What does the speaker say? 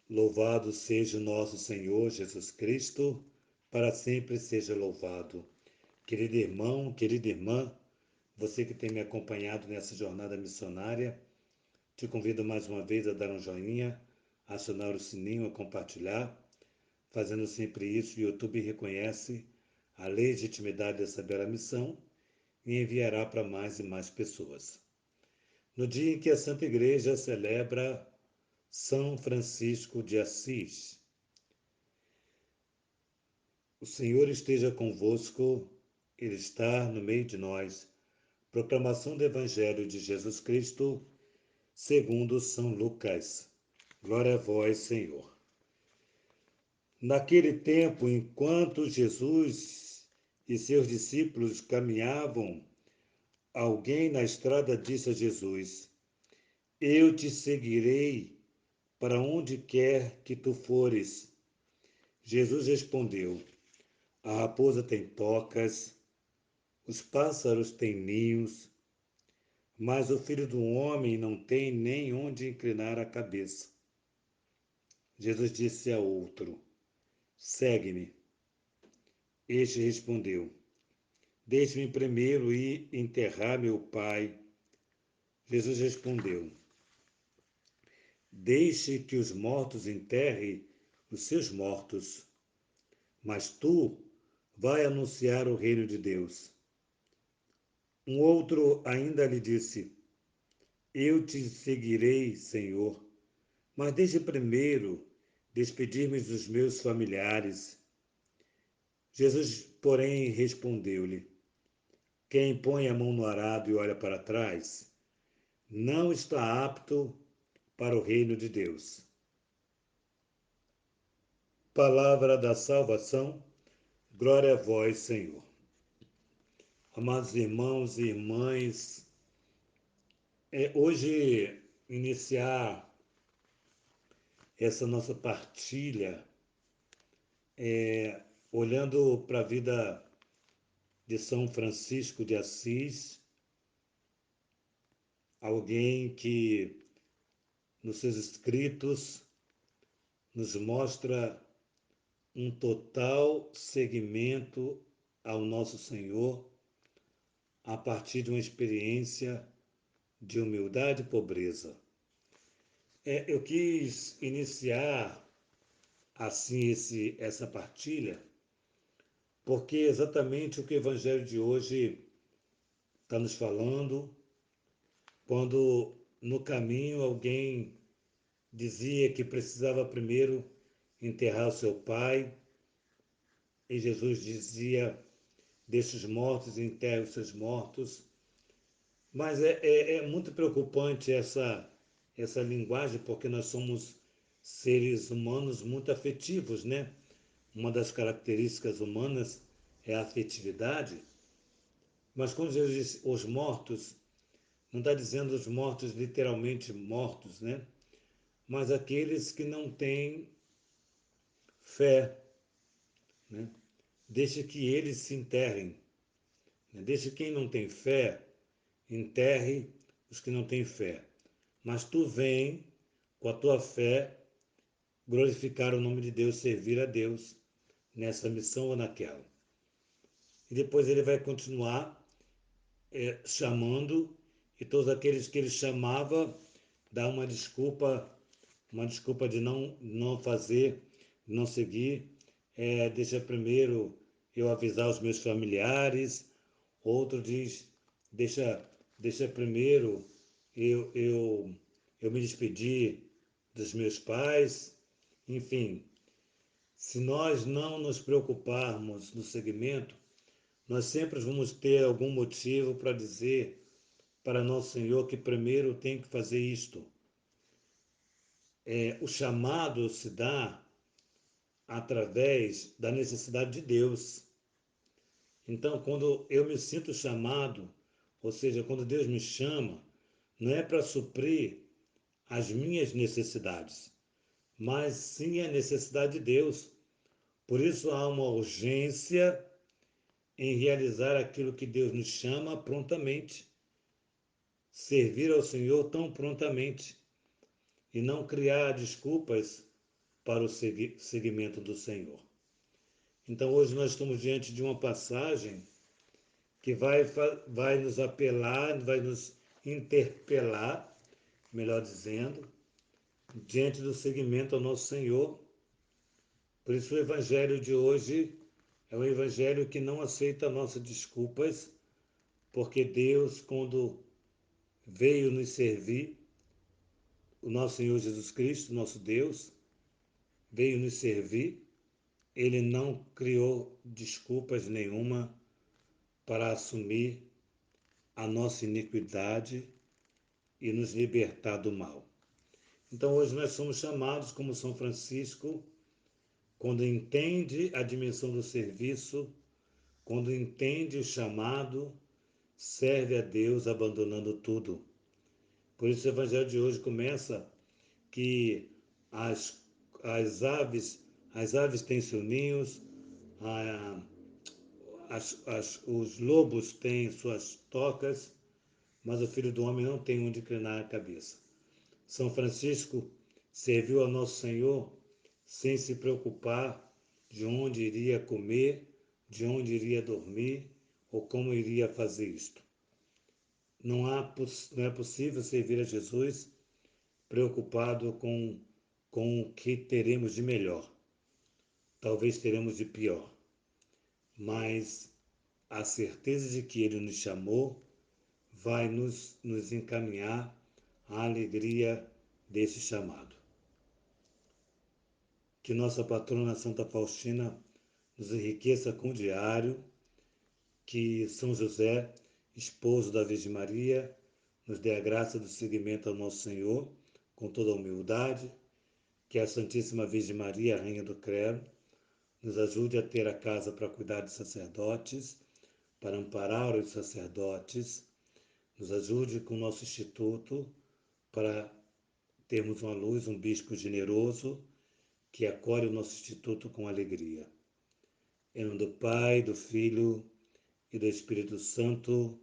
Louvado seja o nosso Senhor Jesus Cristo, para sempre seja louvado. Querido irmão, querida irmã, você que tem me acompanhado nessa jornada missionária, te convido mais uma vez a dar um joinha, a acionar o sininho, a compartilhar. Fazendo sempre isso, o YouTube reconhece a legitimidade dessa bela missão e enviará para mais e mais pessoas. No dia em que a Santa Igreja celebra São Francisco de Assis, o Senhor esteja convosco, Ele está no meio de nós. Proclamação do Evangelho de Jesus Cristo, segundo São Lucas. Glória a vós, Senhor. Naquele tempo, enquanto Jesus e seus discípulos caminhavam, alguém na estrada disse a Jesus: Eu te seguirei para onde quer que tu fores. Jesus respondeu: A raposa tem tocas, os pássaros têm ninhos, mas o filho do homem não tem nem onde inclinar a cabeça. Jesus disse a outro: Segue-me. Este respondeu: Deixe-me primeiro ir enterrar meu pai. Jesus respondeu: Deixe que os mortos enterrem os seus mortos, mas tu vai anunciar o reino de Deus. Um outro ainda lhe disse: Eu te seguirei, Senhor, mas deixe primeiro despedir-me dos meus familiares. Jesus, porém, respondeu-lhe: Quem põe a mão no arado e olha para trás, não está apto para o reino de Deus. Palavra da salvação, glória a vós, Senhor. Amados irmãos e irmãs, hoje iniciar essa nossa partilha olhando para a vida de São Francisco de Assis, alguém que nos seus escritos nos mostra um total seguimento ao nosso Senhor a partir de uma experiência de humildade e pobreza. Eu quis iniciar assim essa partilha porque é exatamente o que o Evangelho de hoje está nos falando, quando no caminho alguém dizia que precisava primeiro enterrar o seu pai, e Jesus dizia: Deixe os mortos e enterre os seus mortos. Mas é muito preocupante essa linguagem, porque nós somos seres humanos muito afetivos, né? Uma das características humanas é a afetividade. Mas quando Jesus diz os mortos, não está dizendo os mortos literalmente mortos, né? Mas aqueles que não têm fé, né? Deixe que eles se enterrem. Né? Deixe quem não tem fé, enterre os que não têm fé. Mas tu vem, com a tua fé, glorificar o nome de Deus, servir a Deus nessa missão ou naquela. E depois ele vai continuar chamando, e todos aqueles que ele chamava, dá uma desculpa de não fazer, não seguir. Deixa primeiro eu avisar os meus familiares. Outro diz, deixa primeiro eu me despedir dos meus pais. Enfim, se nós não nos preocuparmos no segmento, nós sempre vamos ter algum motivo para dizer para nosso Senhor que primeiro tem que fazer isto. O chamado se dá através da necessidade de Deus. Então, quando eu me sinto chamado, ou seja, quando Deus me chama, não é para suprir as minhas necessidades, mas sim a necessidade de Deus. Por isso há uma urgência em realizar aquilo que Deus nos chama prontamente, servir ao Senhor tão prontamente, e não criar desculpas para o seguimento do Senhor. Então hoje nós estamos diante de uma passagem que vai nos apelar, vai nos interpelar, melhor dizendo, diante do seguimento ao nosso Senhor. Por isso o evangelho de hoje é um evangelho que não aceita nossas desculpas, porque Deus, quando veio nos servir, o nosso Senhor Jesus Cristo, nosso Deus, veio nos servir, ele não criou desculpas nenhuma para assumir a nossa iniquidade e nos libertar do mal. Então hoje nós somos chamados, como São Francisco, quando entende a dimensão do serviço, quando entende o chamado, serve a Deus abandonando tudo. Por isso o evangelho de hoje começa que as aves têm seus ninhos, os lobos têm suas tocas, mas o Filho do Homem não tem onde inclinar a cabeça. São Francisco serviu ao nosso Senhor sem se preocupar de onde iria comer, de onde iria dormir ou como iria fazer isto. Não é possível servir a Jesus preocupado com o que teremos de melhor. Talvez teremos de pior. Mas a certeza de que Ele nos chamou vai nos encaminhar à alegria desse chamado. Que nossa patrona Santa Faustina nos enriqueça com o diário, que São José, esposo da Virgem Maria, nos dê a graça do seguimento ao nosso Senhor, com toda a humildade, que a Santíssima Virgem Maria, Rainha do Credo, nos ajude a ter a casa para cuidar dos sacerdotes, para amparar os sacerdotes, nos ajude com o nosso instituto para termos uma luz, um bispo generoso que acolhe o nosso instituto com alegria. Em nome do Pai, do Filho e do Espírito Santo.